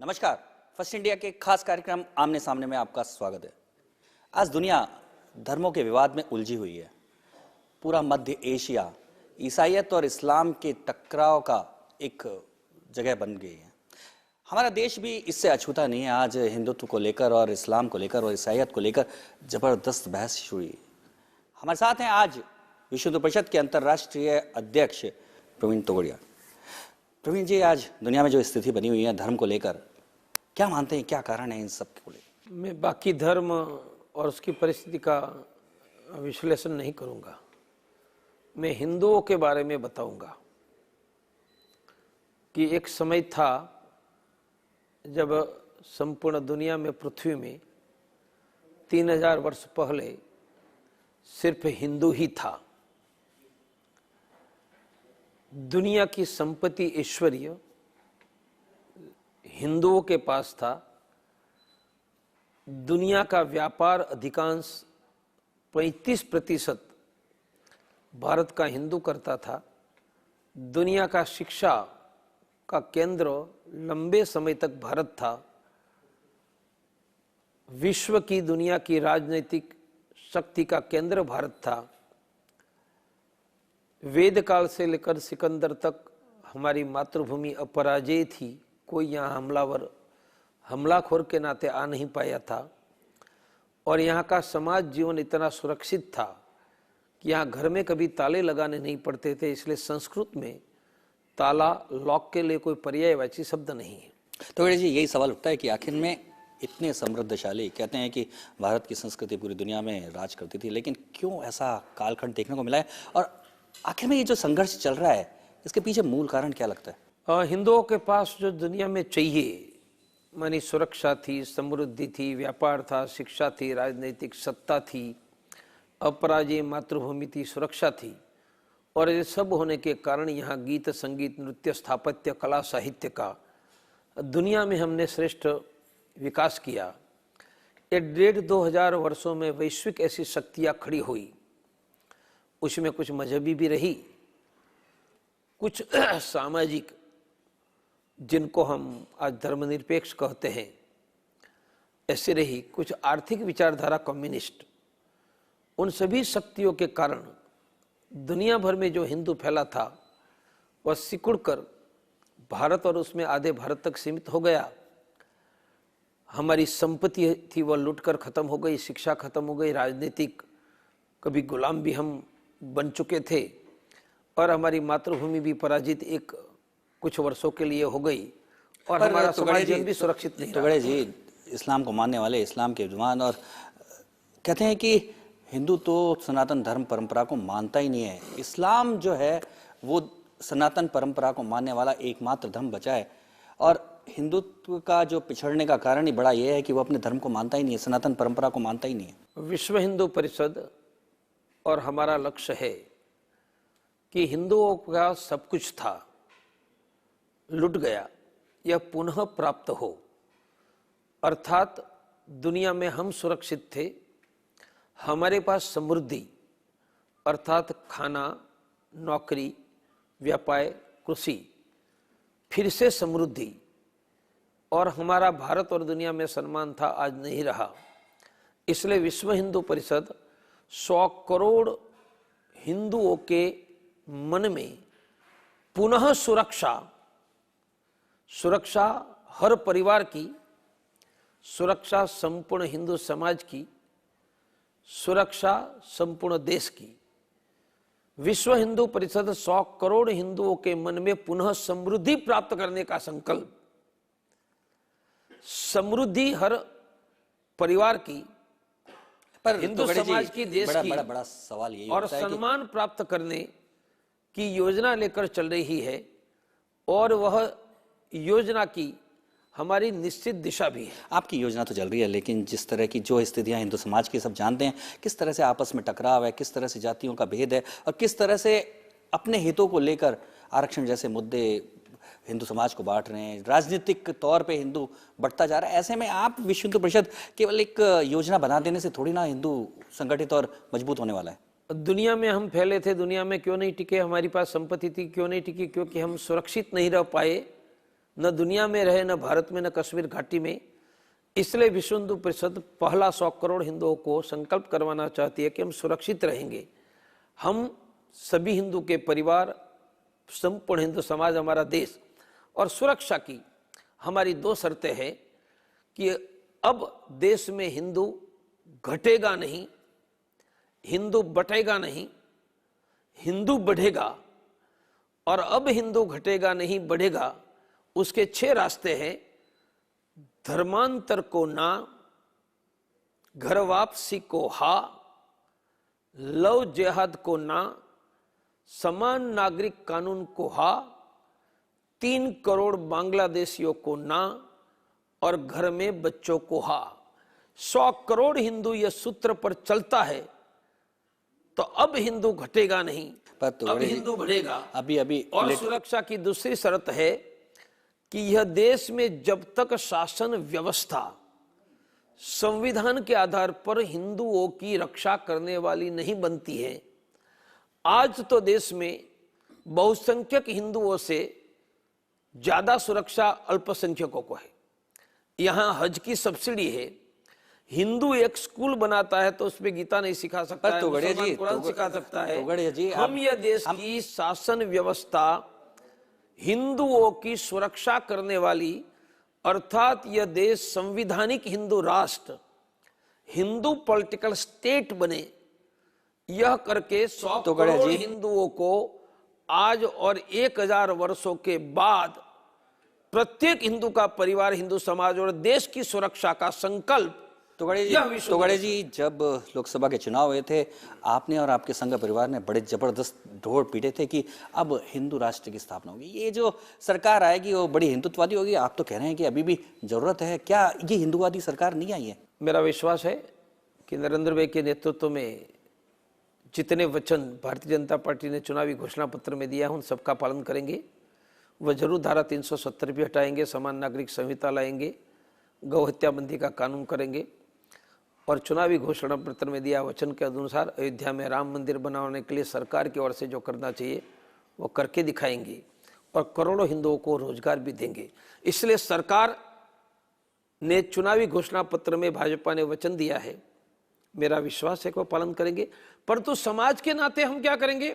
नमस्कार। First India के खास कार्यक्रम आमने सामने में आपका स्वागत है। आज दुनिया धर्मों के विवाद में उलझी हुई है। पूरा मध्य एशिया ईसाईयत और इस्लाम के टकराव का एक जगह बन गई है। हमारा देश भी इससे अछूता नहीं है। आज हिंदुत्व को लेकर और इस्लाम को लेकर और ईसाईयत को लेकर जबरदस्त बहस शुरू हुई। हमारे साथ हैं आज विश्व हिंदू परिषद के अंतर्राष्ट्रीय अध्यक्ष प्रवीण तोगड़िया। प्रवीण जी, आज दुनिया में जो स्थिति बनी हुई है धर्म को लेकर, क्या मानते हैं, क्या कारण है इन सब को लेकर? मैं बाकी धर्म और उसकी परिस्थिति का विश्लेषण नहीं करूंगा। मैं हिंदुओं के बारे में बताऊंगा कि एक समय था जब संपूर्ण दुनिया में, पृथ्वी में 3000 वर्ष पहले सिर्फ हिंदू ही था। दुनिया की संपत्ति, ऐश्वर्य हिंदुओं के पास था। दुनिया का व्यापार अधिकांश 35% भारत का हिंदू करता था। दुनिया का शिक्षा का केंद्र लंबे समय तक भारत था। विश्व की, दुनिया की राजनीतिक शक्ति का केंद्र भारत था। वेद काल से लेकर सिकंदर तक हमारी मातृभूमि अपराजेय थी। कोई यहाँ हमलाखोर के नाते आ नहीं पाया था। और यहाँ का समाज जीवन इतना सुरक्षित था कि यहाँ घर में कभी ताले लगाने नहीं पड़ते थे। इसलिए संस्कृत में ताला, लॉक के लिए कोई पर्यायवाची शब्द नहीं है। तो जी, यही सवाल उठता है कि आखिर में इतने समृद्धशाली, कहते हैं कि भारत की संस्कृति पूरी दुनिया में राज करती थी, लेकिन क्यों ऐसा कालखंड देखने को मिला है? और आखिर में ये जो संघर्ष चल रहा है, इसके पीछे मूल कारण क्या लगता है? हिंदुओं के पास जो दुनिया में चाहिए, मानी सुरक्षा थी, समृद्धि थी, व्यापार था, शिक्षा थी, राजनीतिक सत्ता थी, अपराजेय मातृभूमि थी, सुरक्षा थी, और ये सब होने के कारण यहाँ गीत, संगीत, नृत्य, स्थापत्य, कला, साहित्य का दुनिया में हमने श्रेष्ठ विकास किया। 1,500-2,000 वर्षों में वैश्विक ऐसी शक्तियाँ खड़ी हुई। उसमें कुछ मजहबी भी रही, कुछ सामाजिक, जिनको हम आज धर्मनिरपेक्ष कहते हैं, ऐसे रही, कुछ आर्थिक विचारधारा कम्युनिस्ट। उन सभी शक्तियों के कारण दुनिया भर में जो हिंदू फैला था वह सिकुड़कर भारत और उसमें आधे भारत तक सीमित हो गया। हमारी संपत्ति थी वह लूटकर खत्म हो गई, शिक्षा खत्म हो गई, राजनीतिक कभी गुलाम भी हम बन चुके थे, और हमारी मातृभूमि भी पराजित एक कुछ वर्षों के लिए हो गई, और हमारा समाज जीवन भी सुरक्षित नहीं। तोगड़े जी, इस्लाम को मानने वाले, इस्लाम के विद्वान, और कहते हैं कि हिंदू तो सनातन धर्म परंपरा को मानता ही नहीं है। इस्लाम जो है वो सनातन परंपरा को मानने वाला एकमात्र धर्म बचा है, और हिंदुत्व का जो पिछड़ने का कारण ही बड़ा ये है कि वो अपने धर्म को मानता ही नहीं है, सनातन परंपरा को मानता ही नहीं है। विश्व हिंदू परिषद और हमारा लक्ष्य है कि हिंदुओं का सब कुछ था, लुट गया, यह पुनः प्राप्त हो। अर्थात दुनिया में हम सुरक्षित थे, हमारे पास समृद्धि अर्थात खाना, नौकरी, व्यापार, कृषि, फिर से समृद्धि, और हमारा भारत और दुनिया में सम्मान था, आज नहीं रहा। इसलिए विश्व हिंदू परिषद 100 करोड़ हिंदुओं के मन में पुनः सुरक्षा हर परिवार की, सुरक्षा संपूर्ण हिंदू समाज की, सुरक्षा संपूर्ण देश की। विश्व हिंदू परिषद 100 करोड़ हिंदुओं के मन में पुनः समृद्धि प्राप्त करने का संकल्प, समृद्धि हर परिवार की, पर हिंदू समाज की, देश की, बड़ा सवाल यही और होता है सम्मान प्राप्त करने की योजना लेकर चल रही है, और वह योजना की हमारी निश्चित दिशा भी है। आपकी योजना तो चल रही है, लेकिन जिस तरह की जो स्थितियां हिंदू समाज की सब जानते हैं, किस तरह से आपस में टकराव है, किस तरह से जातियों का भेद है, और किस तरह से अपने हितों को लेकर आरक्षण जैसे मुद्दे हिंदू समाज को बांट रहे हैं, राजनीतिक तौर पे हिंदू बढ़ता जा रहा है। ऐसे में आप विश्व हिंदू परिषद केवल एक योजना बना देने से थोड़ी ना हिंदू संगठित और मजबूत होने वाला है। दुनिया में हम फैले थे, दुनिया में क्यों नहीं टिके? हमारी पास संपत्ति थी, क्यों नहीं टिकी? क्योंकि हम सुरक्षित नहीं रह पाए न दुनिया में रहे, न भारत में, न कश्मीर घाटी में। इसलिए विश्व हिंदू परिषद पहला 100 करोड़ हिंदुओं को संकल्प करवाना चाहती है कि हम सुरक्षित रहेंगे। हम सभी हिंदू के परिवार, संपूर्ण हिंदू समाज, हमारा देश, और सुरक्षा की हमारी 2 शर्तें हैं कि अब देश में हिंदू घटेगा नहीं, हिंदू बटेगा नहीं, हिंदू बढ़ेगा। और अब हिंदू घटेगा नहीं, बढ़ेगा, उसके 6 रास्ते हैं। धर्मांतर को ना, घर वापसी को हा, लव जिहाद को ना, समान नागरिक कानून को हा, 3 करोड़ बांग्लादेशियों को ना, और घर में बच्चों को हा। 100 करोड़ हिंदू यह सूत्र पर चलता है तो अब हिंदू घटेगा नहीं, अब हिंदू बढ़ेगा। अभी और सुरक्षा की दूसरी शर्त है कि यह देश में जब तक शासन व्यवस्था संविधान के आधार पर हिंदुओं की रक्षा करने वाली नहीं बनती है। आज तो देश में बहुसंख्यक हिंदुओं से ज्यादा सुरक्षा अल्पसंख्यकों को है। यहां हज की सब्सिडी है। हिंदू एक स्कूल बनाता है तो उसमें गीता नहीं सिखा सकता है, मुसलमान कुरान सिखा सकता है। हम यह देश की शासन व्यवस्था हिंदुओं की सुरक्षा करने वाली, अर्थात यह देश संविधानिक हिंदू राष्ट्र, हिंदू पॉलिटिकल स्टेट बने, यह करके 100 करोड़ हिंदुओं को आज और 1000 वर्षों के बाद प्रत्येक हिंदू का परिवार, हिंदू समाज और देश की सुरक्षा का संकल्प। तोगड़े जी, जब लोकसभा के चुनाव हुए थे, आपने और आपके संघ परिवार ने बड़े जबरदस्त ढोल पीटे थे कि अब हिंदू राष्ट्र की स्थापना होगी, ये जो सरकार आएगी वो बड़ी हिंदुत्ववादी होगी। आप तो कह रहे हैं कि अभी भी जरूरत है। क्या ये हिंदुवादी सरकार नहीं आई है? मेरा विश्वास है कि नरेंद्र भाई के नेतृत्व में जितने वचन भारतीय जनता पार्टी ने चुनावी घोषणा पत्र में दिया है उन सबका पालन करेंगे। वह जरूर धारा 370 भी हटाएंगे, समान नागरिक संहिता लाएंगे, गौ हत्या बंदी का कानून करेंगे, और चुनावी घोषणा पत्र में दिया वचन के अनुसार अयोध्या में राम मंदिर बनाने के लिए सरकार की ओर से जो करना चाहिए वो करके दिखाएंगे, और करोड़ों हिंदुओं को रोजगार भी देंगे। इसलिए सरकार ने चुनावी घोषणा पत्र में भाजपा ने वचन दिया है, मेरा विश्वास है कि वो पालन करेंगे। परंतु समाज के नाते हम क्या करेंगे?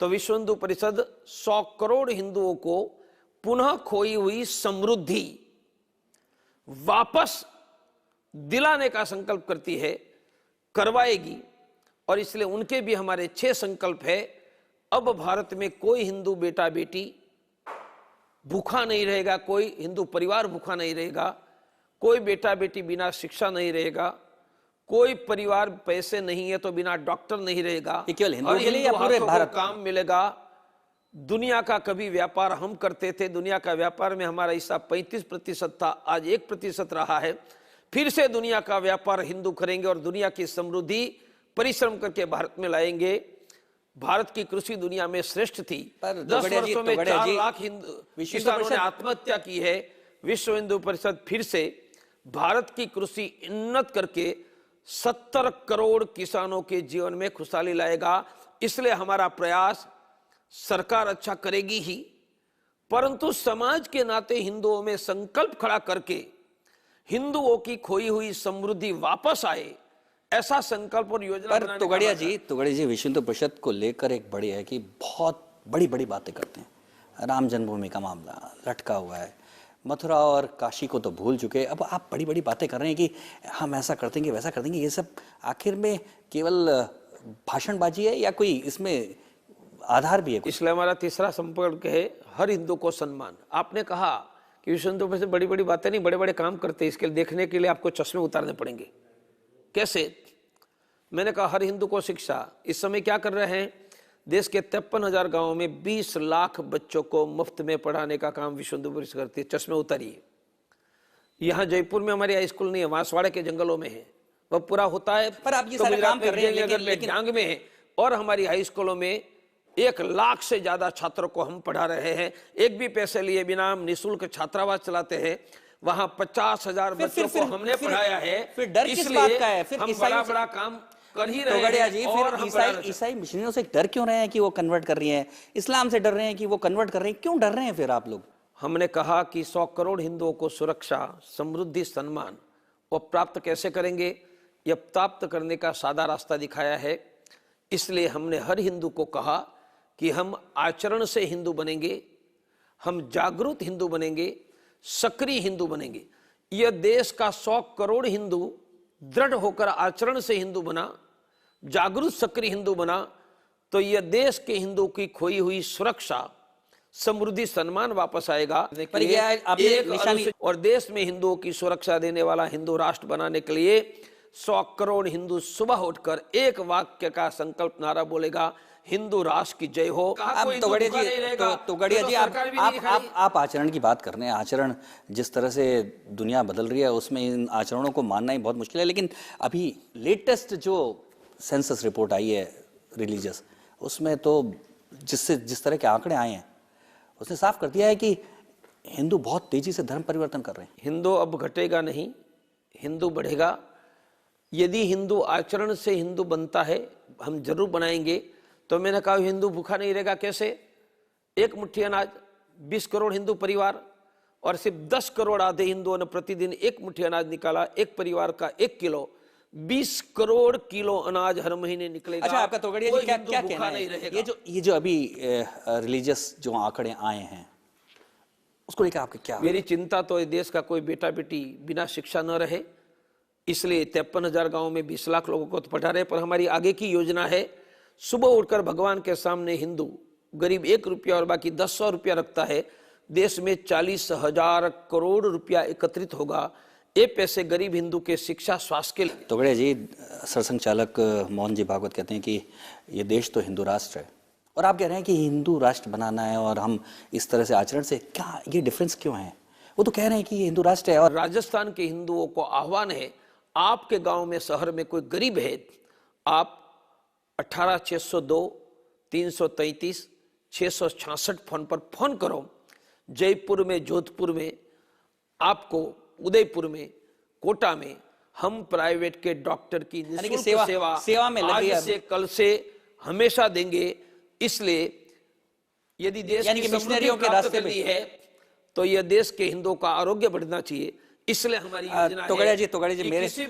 तो विश्व हिंदू परिषद 100 करोड़ हिंदुओं को पुनः खोई हुई समृद्धि वापस दिलाने का संकल्प करती है, करवाएगी। और इसलिए उनके भी हमारे 6 संकल्प है। अब भारत में कोई हिंदू बेटा बेटी भूखा नहीं रहेगा, कोई हिंदू परिवार भूखा नहीं रहेगा, कोई बेटा बेटी बिना शिक्षा नहीं रहेगा, कोई परिवार पैसे नहीं है तो बिना डॉक्टर नहीं रहेगा, केवल हिंदुओं के लिए या पूरे भारत काम मिलेगा। दुनिया का कभी व्यापार हम करते थे, दुनिया का व्यापार में हमारा हिस्सा 35% था, आज 1% रहा है। फिर से दुनिया का व्यापार हिंदू करेंगे और दुनिया की समृद्धि परिश्रम करके भारत में लाएंगे। भारत की कृषि दुनिया में श्रेष्ठ थी। 10 वर्षों में 4 लाख किसानों ने आत्महत्या की है। विश्व हिंदू परिषद फिर से भारत की कृषि उन्नत करके 70 करोड़ किसानों के जीवन में खुशहाली लाएगा। इसलिए हमारा प्रयास, सरकार अच्छा करेगी ही, परंतु समाज के नाते हिंदुओं में संकल्प खड़ा करके हिंदुओं की खोई हुई समृद्धि वापस आए, ऐसा संकल्प और योजना। पर तोगड़िया जी, विश्व हिंदू परिषद को लेकर एक बड़ी है कि बहुत बड़ी बड़ी बातें करते हैं। राम जन्मभूमि का मामला लटका हुआ है, मथुरा और काशी को तो भूल चुके, अब आप बड़ी बड़ी बातें कर रहे हैं कि हम ऐसा कर देंगे, वैसा कर देंगे। ये सब आखिर में केवल भाषणबाजी है या कोई इसमें आधार भी है? इसलिए हमारा तीसरा संपर्क है हर हिंदू को सम्मान। आपने कहा कि विश्व हिंदू परिषद बड़ी बड़ी बातें नहीं, बड़े बड़े काम करते हैं। इसके लिए देखने के लिए आपको चश्मे उतारने पड़ेंगे। कैसे? मैंने कहा हर हिंदू को शिक्षा। इस समय क्या कर रहे हैं? देश के 53,000 गांवों में 20 लाख बच्चों को मुफ्त में पढ़ाने का काम विश्व हिंदू परिषद करती है। चश्मे उतारिए। यहाँ जयपुर में हमारी हाई स्कूल नहीं है, बांसवाड़ा के जंगलों में है, वह पूरा होता है। पर आप ये सारे काम कर रहे हैं, लेकिन डांग में है। और हमारी हाई स्कूलों में 1 लाख से ज्यादा छात्रों को हम पढ़ा रहे हैं, एक भी पैसे लिए बिना। हम निःशुल्क छात्रावास चलाते हैं, वहां 50,000 बच्चों को हमने पढ़ाया है। फिर डर किस बात का है? फिर हम बड़ा काम कर ही रहे हैं। जी, फिर ईसाई मिशनरियों से डर क्यों रहे हैं कि वो कन्वर्ट कर रही हैं? इस्लाम से डर रहे हैं कि वो कन्वर्ट कर रहे हैं? क्यों डर रहे हैं फिर आप लोग? हमने कहा कि 100 करोड़ हिंदुओं को सुरक्षा, समृद्धि, सम्मान वो प्राप्त कैसे करेंगे, यह प्राप्त करने का सादा रास्ता दिखाया है। इसलिए हमने हर हिंदू को कहा कि हम आचरण से हिंदू बनेंगे, हम जागरूक हिंदू बनेंगे, सक्रिय हिंदू बनेंगे। यह देश का 100 करोड़ हिंदू दृढ़ होकर आचरण से हिंदू बना, जागरूक सक्रिय हिंदू बना, तो यह देश के हिंदू की खोई हुई सुरक्षा, समृद्धि, सम्मान वापस आएगा। पर ये आपने निशानी और देश में हिंदुओं की सुरक्षा देने वाला हिंदू राष्ट्र बनाने के लिए 100 करोड़ हिंदू सुबह उठकर एक वाक्य का संकल्प नारा बोलेगा, हिंदू राष्ट्र की जय हो। अब तोगड़िया जी, तोगड़िया जी, आप आचरण की बात कर रहे हैं। आचरण जिस तरह से दुनिया बदल रही है उसमें इन आचरणों को मानना ही बहुत मुश्किल है। लेकिन अभी लेटेस्ट जो सेंसस रिपोर्ट आई है रिलीजियस, उसमें तो जिस तरह के आंकड़े आए हैं उसने साफ कर दिया है कि हिंदू बहुत तेजी से धर्म परिवर्तन कर रहे हैं। हिंदू अब घटेगा नहीं, हिंदू बढ़ेगा। यदि हिंदू आचरण से हिंदू बनता है, हम जरूर बनाएंगे। तो मैंने कहा हिंदू भूखा नहीं रहेगा कैसे? एक मुट्ठी अनाज 20 करोड़ हिंदू परिवार, और सिर्फ 10 करोड़ आधे हिंदुओं ने प्रतिदिन एक मुट्ठी अनाज निकाला, एक परिवार का 1 किलो, 20 करोड़ किलो अनाज हर महीने निकलेगा। अच्छा, आपका तोगड़िया जी क्या कहना है? ये जो अभी रिलीजियस जो आंकड़े आए हैं उसको लेकर आपके क्या? मेरी चिंता तो इस देश का कोई बेटा बेटी बिना शिक्षा न रहे, इसलिए 53,000 गांव में 20 लाख लोगों को तो पढ़ा रहे। पर हमारी आगे की योजना है, सुबह उठकर भगवान के सामने हिंदू गरीब 1 रुपया और बाकी 10 रुपया रखता है, देश में 40,000 करोड़ रुपया एकत्रित होगा। ये पैसे गरीब हिंदू के शिक्षा, स्वास्थ्य के लिए। तोगड़िया जी, सरसंघ चालक मोहन जी भागवत कहते हैं कि ये देश तो हिंदू राष्ट्र है, और आप कह रहे हैं कि हिंदू राष्ट्र बनाना है और हम इस तरह से आचरण से, क्या ये डिफरेंस क्यों है? वो तो कह रहे हैं कि ये हिंदू राष्ट्र है। और राजस्थान के हिंदुओं को आह्वान है, आपके गांव में, शहर में कोई गरीब है, आप 18,602 333 666 फोन पर फोन करो। जयपुर में, जोधपुर में, आपको उदयपुर में, कोटा में हम प्राइवेट के डॉक्टर की निःशुल्क सेवा में लगे आज से कल से हमेशा देंगे। इसलिए यदि देश की मिशनरियों के रास्ते में है तो यह देश के हिंदुओं का आरोग्य बढ़ना चाहिए। इसलिए हमारी योजना तोगड़िया जी,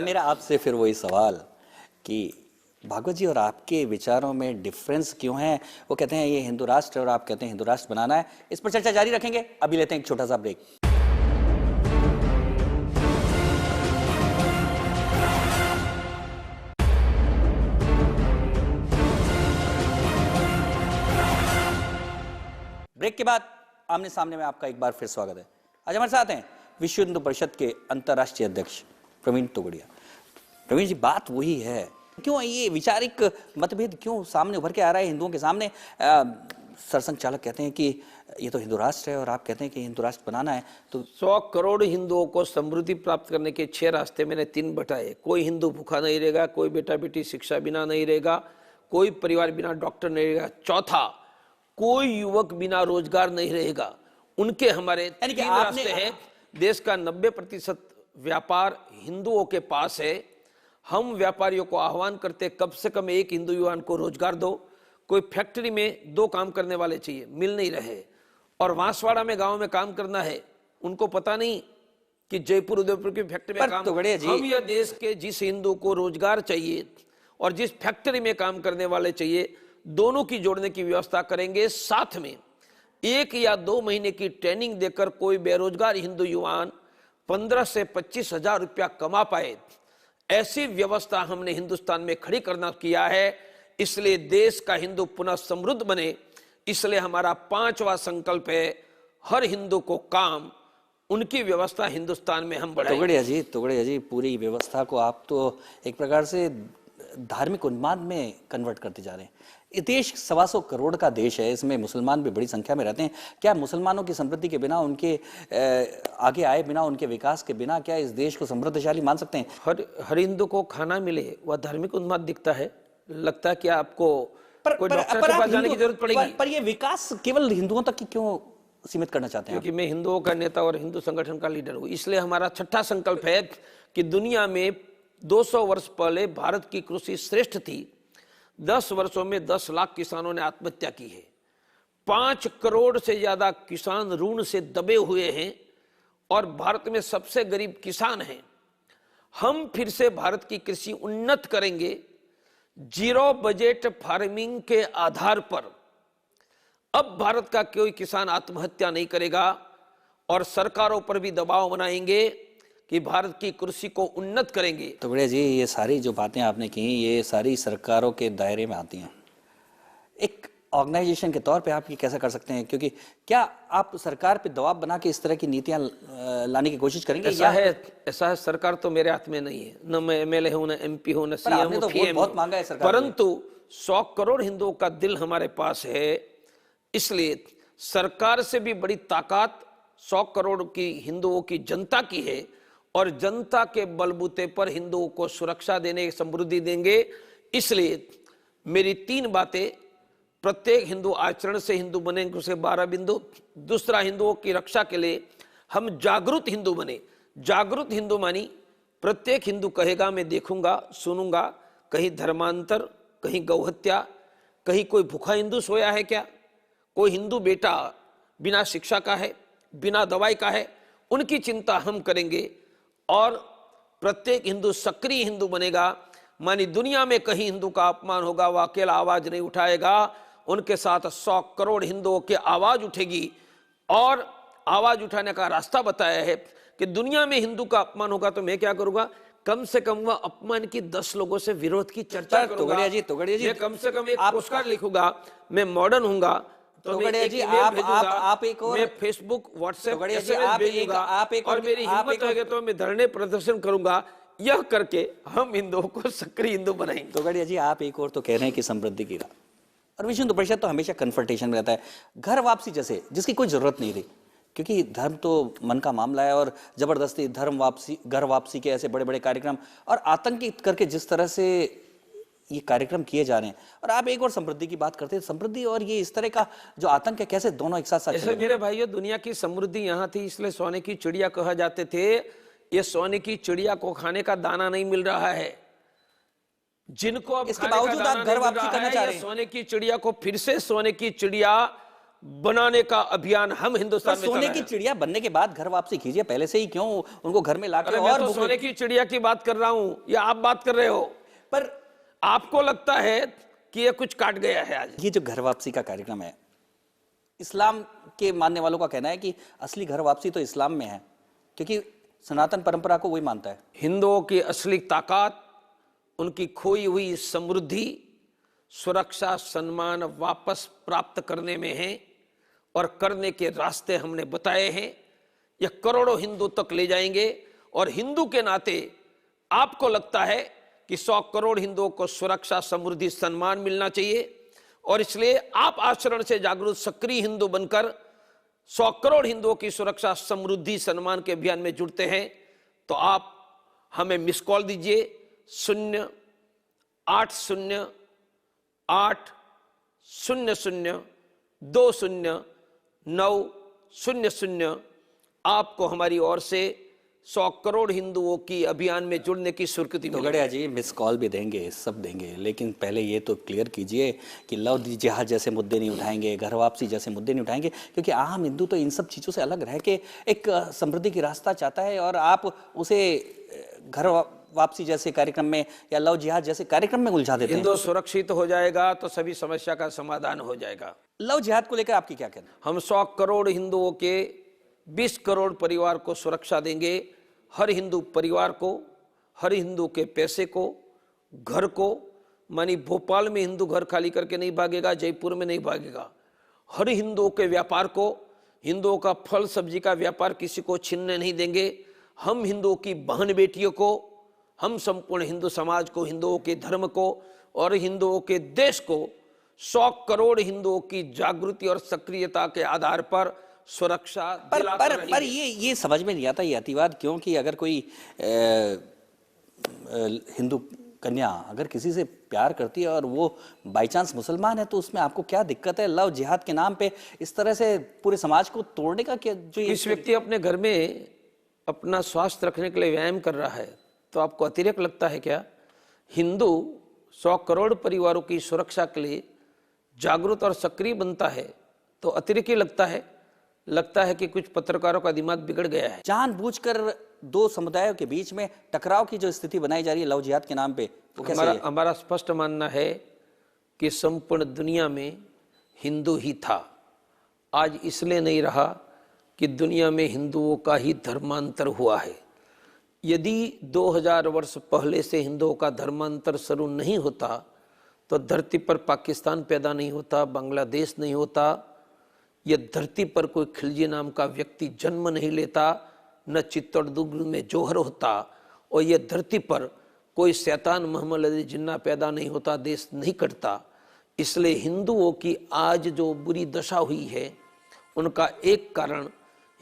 मेरा आपसे फिर वही सवाल कि भागवत जी और आपके विचारों में डिफरेंस क्यों है? वो कहते हैं ये हिंदू राष्ट्र है और आप कहते हैं हिंदू राष्ट्र बनाना है। इस पर चर्चा जारी रखेंगे, अभी लेते हैं एक छोटा सा ब्रेक। ब्रेक के बाद आमने सामने में आपका एक बार फिर स्वागत है। आज हमारे साथ हैं विश्व हिंदू परिषद के अंतर्राष्ट्रीय अध्यक्ष प्रवीण तोगड़िया। प्रवीण जी, बात वही है, क्यों ये वैचारिक मतभेद क्यों सामने उभर के आ रहा है हिंदुओं के सामने? सरसंघ चालक कहते हैं कि ये तो हिंदू राष्ट्र है और आप कहते हैं कि हिंदू राष्ट्र बनाना है। तो 100 करोड़ हिंदुओं को समृद्धि प्राप्त करने के 6 रास्ते मैंने 3 बताए। कोई हिंदू भूखा नहीं रहेगा, कोई बेटा बेटी शिक्षा बिना नहीं रहेगा, कोई परिवार बिना डॉक्टर नहीं रहेगा। चौथा, कोई युवक बिना रोजगार नहीं रहेगा। उनके हमारे 3 रास्ते हैं। देश का 90% व्यापार हिंदुओं के पास है। हम व्यापारियों को आह्वान करते, कम से कम एक हिंदू युवान को रोजगार दो। कोई फैक्ट्री में 2 काम करने वाले चाहिए, मिल नहीं रहे। और बांसवाड़ा में, गांव में काम करना है, उनको पता नहीं कि जयपुर उदयपुर की फैक्ट्री में काम। हम यह देश के जिस हिंदू को रोजगार चाहिए और जिस फैक्ट्री में काम करने वाले चाहिए, दोनों की जोड़ने की व्यवस्था करेंगे। साथ में 1 या 2 महीने की ट्रेनिंग देकर कोई बेरोजगार हिंदू युवान 15 से 25,000 रुपया कमा पाए, ऐसी व्यवस्था हमने हिंदुस्तान में खड़ी करना किया है। इसलिए देश का हिंदू पुनः समृद्ध बने, इसलिए हमारा 5वां संकल्प है, हर हिंदू को काम, उनकी व्यवस्था हिंदुस्तान में हम बढ़ाएं। तोगड़िया जी, पूरी व्यवस्था को आप तो एक प्रकार से धार्मिक उन्माद में कन्वर्ट करते जा रहे हैं। ये देश 125 करोड़ का देश है, इसमें मुसलमान भी बड़ी संख्या में रहते हैं। क्या मुसलमानों की समृद्धि के बिना, उनके आगे आए बिना, उनके विकास के बिना क्या इस देश को समृद्धशाली मान सकते हैं? हर हिंदू को खाना मिले, वह धार्मिक उन्माद दिखता है। लगता है कि आपको कोई डॉक्टर के पास जाने की जरूरत पड़ेगी। पर ये विकास केवल हिंदुओं तक ही क्यों सीमित करना चाहते हैं? क्योंकि मैं हिंदुओं का नेता और हिंदू संगठन का लीडर हूं। इसलिए हमारा 6ठा संकल्प है कि दुनिया में 200 वर्ष पहले भारत की कृषि श्रेष्ठ थी। 10 वर्षों में 10 लाख किसानों ने आत्महत्या की है। 5 करोड़ से ज्यादा किसान ऋण से दबे हुए हैं और भारत में सबसे गरीब किसान हैं। हम फिर से भारत की कृषि उन्नत करेंगे जीरो बजट फार्मिंग के आधार पर। अब भारत का कोई किसान आत्महत्या नहीं करेगा और सरकारों पर भी दबाव बनाएंगे कि भारत की कृषि को उन्नत करेंगे। तो बढ़िया जी, ये सारी जो बातें आपने की ये सारी सरकारों के दायरे में आती हैं। एक ऑर्गेनाइजेशन के तौर पे आप ये कैसा कर सकते हैं, क्योंकि क्या आप सरकार पे दबाव बना के इस तरह की नीतियां लाने की कोशिश करेंगे? ऐसा है, सरकार तो मेरे हाथ में नहीं है, न मैं एमएलए हूं, न एमपी हूं, न सीएम तो पीएम बहुत मांगा है सरकार ने। परंतु 100 करोड़ हिंदुओं का दिल हमारे पास है, इसलिए सरकार से भी बड़ी ताकत 100 करोड़ की हिंदुओं की जनता की है और जनता के बलबूते पर हिंदुओं को सुरक्षा देने, समृद्धि देंगे। इसलिए मेरी 3 बातें: प्रत्येक हिंदू आचरण से हिंदू बनेंगे, उसे 12 बिंदु। दूसरा, हिंदुओं की रक्षा के लिए हम जागरूक हिंदू बने। जागरूक हिंदू मानी प्रत्येक हिंदू कहेगा मैं देखूंगा, सुनूंगा, कहीं धर्मांतर, कहीं गौहत्या, कहीं कोई भूखा हिंदू सोया है क्या, कोई हिंदू बेटा बिना शिक्षा का है, बिना दवाई का है, उनकी चिंता हम करेंगे। और प्रत्येक हिंदू सक्रिय हिंदू बनेगा, मानी दुनिया में कहीं हिंदू का अपमान होगा वो अकेला आवाज नहीं उठाएगा, उनके साथ 100 करोड़ हिंदुओं की आवाज उठेगी। और आवाज उठाने का रास्ता बताया है कि दुनिया में हिंदू का अपमान होगा तो मैं क्या करूंगा, कम से कम वह अपमान की 10 लोगों से विरोध की चर्चा करूंगा। तोगड़िया जी, मैं कम से कम एक पोस्टकार्ड लिखूंगा, मैं मॉडर्न हूंगा तो मैं एक ईमेल भेजूंगा, आप एक और, मैं फेसबुक, व्हाट्सएप, आप भेजूंगा और मेरी हिम्मत होगी तो मैं धरने प्रदर्शन करूंगा। यह करके हम हिंदुओं को सक्रिय हिंदू बनाएंगे। तो गढ़िया जी, आप एक और तो कह रहे हैं कि समृद्धि की राह, और विश्व हिंदू परिषद तो हमेशा कन्फ्रंटेशन में रहता है, घर वापसी जैसे, जिसकी कोई जरूरत नहीं थी, क्योंकि धर्म तो मन का मामला है और जबरदस्ती धर्म वापसी, घर वापसी के ऐसे बड़े बड़े कार्यक्रम और आतंकित करके जिस तरह से ये कार्यक्रम किए जा रहे हैं। और आप एक और समृद्धि की बात करते हैं, समृद्धि और ये इस तरह का जो आतंक है, कैसे दोनों एक साथ ऐसे मेरे भाइयों, दुनिया की समृद्धि यहाँ थी, इसलिए सोने की चिड़िया कहा जाते थे। ये सोने की चिड़िया को खाने का दाना नहीं मिल रहा है, जिनको अब इसके बावजूद आप घर वापसी करना चाह रहे हैं। सोने की चिड़िया को फिर से सोने की चिड़िया बनाने का अभियान हम हिंदुस्तान में सोने की चिड़िया बनने के बाद घर वापसी कीजिए, पहले से ही क्यों उनको घर में लाकर। मैं तो सोने की चिड़िया की बात कर रहा हूं या आप बात कर रहे हो, पर आपको लगता है कि ये कुछ काट गया है। आज ये जो घर वापसी का कार्यक्रम है, इस्लाम के मानने वालों का कहना है कि असली घर वापसी तो इस्लाम में है, क्योंकि सनातन परंपरा को वही मानता है। हिंदुओं की असली ताकत उनकी खोई हुई समृद्धि, सुरक्षा, सम्मान वापस प्राप्त करने में है और करने के रास्ते हमने बताए हैं। यह करोड़ों हिंदू तक ले जाएंगे और हिंदू के नाते आपको लगता है कि 100 करोड़ हिंदुओं को सुरक्षा, समृद्धि, सम्मान मिलना चाहिए और इसलिए आप आचरण से जागरूक सक्रिय हिंदू बनकर 100 करोड़ हिंदुओं की सुरक्षा, समृद्धि, सम्मान के अभियान में जुड़ते हैं, तो आप हमें मिस कॉल दीजिए 08080200900। आपको हमारी ओर से 100 करोड़ हिंदुओं की अभियान में जुड़ने की स्वीकृति मिलेगी। गड़िया जी, मिस कॉल भी देंगे, सब देंगे, लेकिन पहले ये तो क्लियर कीजिए कि लव जिहाद जैसे मुद्दे नहीं उठाएंगे, घर वापसी जैसे मुद्दे नहीं उठाएंगे, क्योंकि आम हिंदू तो इन सब चीज़ों से अलग रह के एक समृद्धि की रास्ता चाहता है और आप उसे घर वापसी जैसे कार्यक्रम में या लव जिहाद जैसे कार्यक्रम में उलझा देते हैं। हिंदू सुरक्षित हो जाएगा तो सभी समस्या का समाधान हो जाएगा। लव जिहाद को लेकर आपकी क्या कहना? हम 100 करोड़ हिंदुओं के 20 करोड़ परिवार को सुरक्षा देंगे। हर हिंदू परिवार को, हर हिंदू के पैसे को, घर को, मानी भोपाल में हिंदू घर खाली करके नहीं भागेगा, जयपुर में नहीं भागेगा। हर हिंदुओं के व्यापार को, हिंदुओं का फल सब्जी का व्यापार किसी को छीनने नहीं देंगे। हम हिंदुओं की बहन बेटियों को, हम संपूर्ण हिंदू समाज को, हिंदुओं के धर्म को और हिंदुओं के देश को 100 करोड़ हिंदुओं की जागृति और सक्रियता के आधार पर सुरक्षा पर ये समझ में नहीं आता ये अतिवाद क्यों, कि अगर कोई हिंदू कन्या अगर किसी से प्यार करती है और वो बाई चांस मुसलमान है तो उसमें आपको क्या दिक्कत है? लव जिहाद के नाम पे इस तरह से पूरे समाज को तोड़ने का क्या? जो इस व्यक्ति अपने घर में अपना स्वास्थ्य रखने के लिए व्यायाम कर रहा है तो आपको अतिरेक लगता है क्या? हिंदू 100 करोड़ परिवारों की सुरक्षा के लिए जागरूक और सक्रिय बनता है तो अतिरेकी लगता है कि कुछ पत्रकारों का दिमाग बिगड़ गया है। जानबूझकर दो समुदायों के बीच में टकराव की जो स्थिति बनाई जा रही है लव जिहाद के नाम पे, वो कैसे है? हमारा स्पष्ट मानना है कि संपूर्ण दुनिया में हिंदू ही था। आज इसलिए नहीं रहा कि दुनिया में हिंदुओं का ही धर्मांतर हुआ है। यदि 2000 वर्ष पहले से हिंदुओं का धर्मांतर शुरू नहीं होता तो धरती पर पाकिस्तान पैदा नहीं होता, बांग्लादेश नहीं होता, यह धरती पर कोई खिलजी नाम का व्यक्ति जन्म नहीं लेता, न चित्तौड़गढ़ में जौहर होता, और यह धरती पर कोई शैतान मोहम्मद अली जिन्ना पैदा नहीं होता, देश नहीं कटता। इसलिए हिंदुओं की आज जो बुरी दशा हुई है उनका एक कारण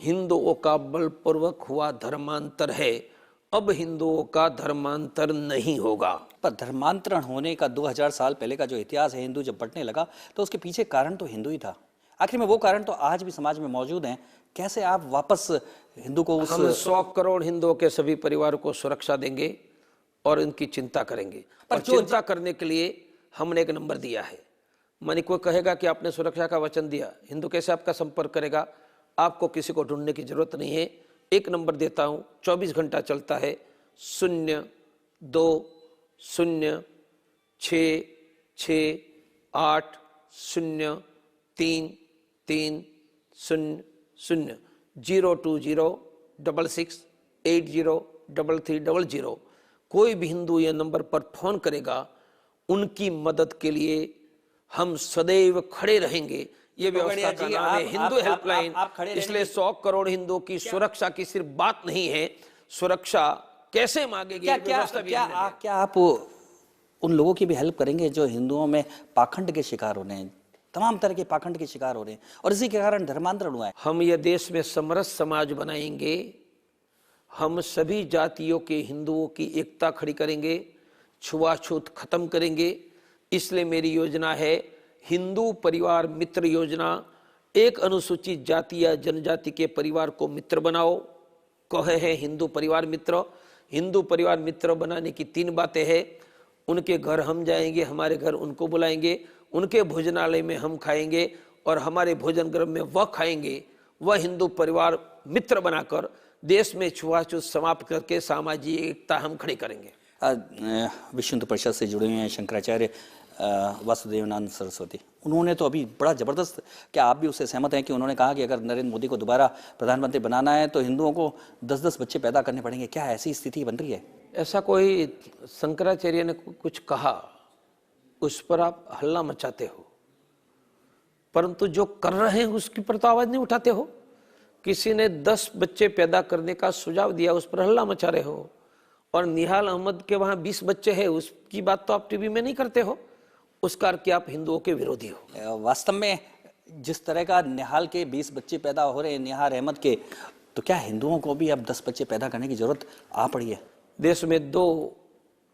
हिंदुओं का बलपूर्वक हुआ धर्मांतर है। अब हिंदुओं का धर्मांतर नहीं होगा। पर धर्मांतरण होने का 2000 साल पहले का जो इतिहास है, हिंदू जब बंटने लगा तो उसके पीछे कारण तो हिंदू ही था। आखिर में वो कारण तो आज भी समाज में मौजूद हैं। कैसे आप वापस हिंदू को हम 100 करोड़ हिंदुओं के सभी परिवारों को सुरक्षा देंगे और इनकी चिंता करेंगे। पर चिंता करने के लिए हमने एक नंबर दिया है। मानी कोई कहेगा कि आपने सुरक्षा का वचन दिया, हिंदू कैसे आपका संपर्क करेगा? आपको किसी को ढूंढने की जरूरत नहीं है। एक नंबर देता हूं, 24 घंटा चलता है, 020668033000 02066803300। कोई भी हिंदू ये नंबर पर फोन करेगा, उनकी मदद के लिए हम सदैव खड़े रहेंगे। ये व्यवस्था का नाम है हिंदू हेल्पलाइन। इसलिए 100 करोड़ हिंदुओं की सुरक्षा की सिर्फ बात नहीं है, सुरक्षा कैसे मांगेगी क्या आप उन लोगों की भी हेल्प करेंगे जो हिंदुओं में पाखंड के शिकार हो रहे हैं, तमाम तरह के पाखंड के शिकार हो रहे हैं और इसी के कारण धर्मांतरण हुआ है? हम ये देश में समरस समाज बनाएंगे। हम सभी जातियों के हिंदुओं की एकता खड़ी करेंगे, छुआछूत खत्म करेंगे। इसलिए मेरी योजना है हिंदू परिवार मित्र योजना। एक अनुसूचित जाति या जनजाति के परिवार को मित्र बनाओ, कहे है हिंदू परिवार मित्र। हिंदू परिवार मित्र बनाने की 3 बातें हैं। उनके घर हम जाएंगे, हमारे घर उनको बुलाएंगे, उनके भोजनालय में हम खाएंगे और हमारे भोजन गृह में वह खाएंगे। वह हिंदू परिवार मित्र बनाकर देश में छुआछूत समाप्त करके सामाजिक एकता हम खड़ी करेंगे। विश्व हिंदू परिषद से जुड़े हुए हैं शंकराचार्य वासुदेवानंद सरस्वती। उन्होंने तो अभी बड़ा जबरदस्त, क्या आप भी उससे सहमत हैं कि उन्होंने कहा कि अगर नरेंद्र मोदी को दोबारा प्रधानमंत्री बनाना है तो हिंदुओं को 10-10 बच्चे पैदा करने पड़ेंगे? क्या ऐसी स्थिति बन रही है? ऐसा कोई शंकराचार्य ने कुछ कहा, उस पर आप हल्ला मचाते हो, परंतु जो कर रहे हैं उसकी पर तो आवाज नहीं उठाते हो। किसी ने 10 बच्चे पैदा करने का सुझाव दिया, उस पर हल्ला मचा रहे हो। और निहाल अहमद के वहां 20 बच्चे हैं, उसकी बात तो आप टीवी में नहीं करते हो। उसका अर्थ कि आप हिंदुओं के विरोधी हो। वास्तव में जिस तरह का निहाल के 20 बच्चे पैदा हो रहे हैं, निहाल अहमद के, तो क्या हिंदुओं को भी अब 10 बच्चे पैदा करने की जरूरत आ पड़ी है? देश में 2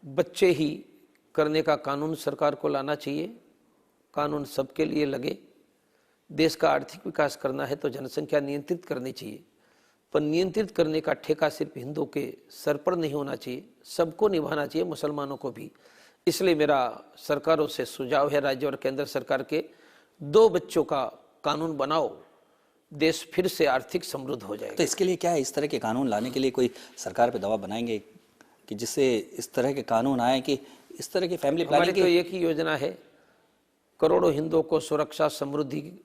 बच्चे ही करने का कानून सरकार को लाना चाहिए। कानून सबके लिए लगे। देश का आर्थिक विकास करना है तो जनसंख्या नियंत्रित करनी चाहिए, पर नियंत्रित करने का ठेका सिर्फ हिंदुओं के सर पर नहीं होना चाहिए, सबको निभाना चाहिए, मुसलमानों को भी। इसलिए मेरा सरकारों से सुझाव है, राज्य और केंद्र सरकार के, 2 बच्चों का कानून बनाओ, देश फिर से आर्थिक समृद्ध हो जाएगा। तो इसके लिए क्या है, इस तरह के कानून लाने के लिए कोई सरकार पे दबाव बनाएंगे कि जिससे इस तरह के कानून आए कि इस तरह की फैमिली प्लानिंग की? तो एक ही योजना है, करोड़ों हिंदुओं को सुरक्षा, समृद्धि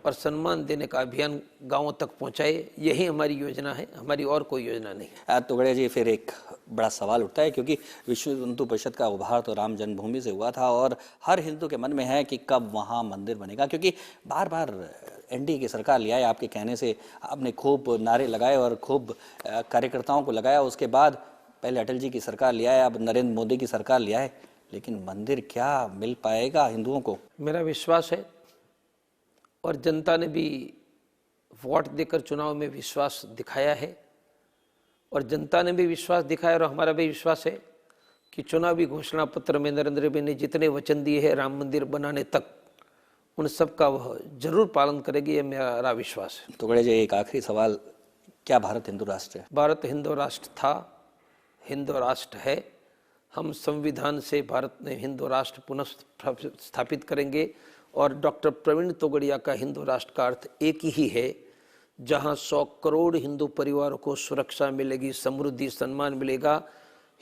और सम्मान देने का अभियान गांवों तक पहुंचाए। यही हमारी योजना है, हमारी और कोई योजना नहीं। तोगड़िया जी, फिर एक बड़ा सवाल उठता है क्योंकि विश्व हिंदू परिषद का उभार तो राम जन्मभूमि से हुआ था और हर हिंदू के मन में है कि कब वहाँ मंदिर बनेगा, क्योंकि बार बार एनडीए की सरकार लिया है, आपके कहने से आपने खूब नारे लगाए और खूब कार्यकर्ताओं को लगाया। उसके बाद पहले अटल जी की सरकार लिया है, अब नरेंद्र मोदी की सरकार लिया है, लेकिन मंदिर क्या मिल पाएगा हिंदुओं को? मेरा विश्वास है और जनता ने भी वोट देकर चुनाव में विश्वास दिखाया है और जनता ने भी विश्वास दिखाया और हमारा भी विश्वास है कि चुनावी घोषणा पत्र में नरेंद्र मोदी ने जितने वचन दिए हैं राम मंदिर बनाने तक, उन सब का वह जरूर पालन करेगी, ये मेरा विश्वास है। तो जी, एक आखिरी सवाल, क्या भारत हिंदू राष्ट्र है? भारत हिंदू राष्ट्र था, हिंदू राष्ट्र है। हम संविधान से भारत में हिंदू राष्ट्र पुनः स्थापित करेंगे और डॉक्टर प्रवीण तोगड़िया का हिंदू राष्ट्र का अर्थ एक ही है, जहां 100 करोड़ हिंदू परिवारों को सुरक्षा मिलेगी, समृद्धि, सम्मान मिलेगा।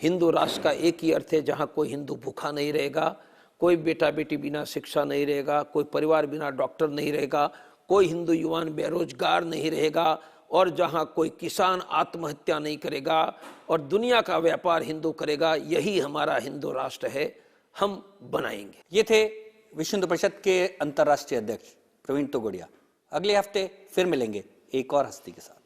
हिंदू राष्ट्र का एक ही अर्थ है, जहां कोई हिंदू भूखा नहीं रहेगा, कोई बेटा बेटी बिना शिक्षा नहीं रहेगा, कोई परिवार बिना डॉक्टर नहीं रहेगा, कोई हिंदू युवान बेरोजगार नहीं रहेगा, और जहां कोई किसान आत्महत्या नहीं करेगा और दुनिया का व्यापार हिंदू करेगा। यही हमारा हिंदू राष्ट्र है, हम बनाएंगे। ये थे विश्व हिंदू परिषद के अंतर्राष्ट्रीय अध्यक्ष प्रवीण तोगड़िया। अगले हफ्ते फिर मिलेंगे एक और हस्ती के साथ।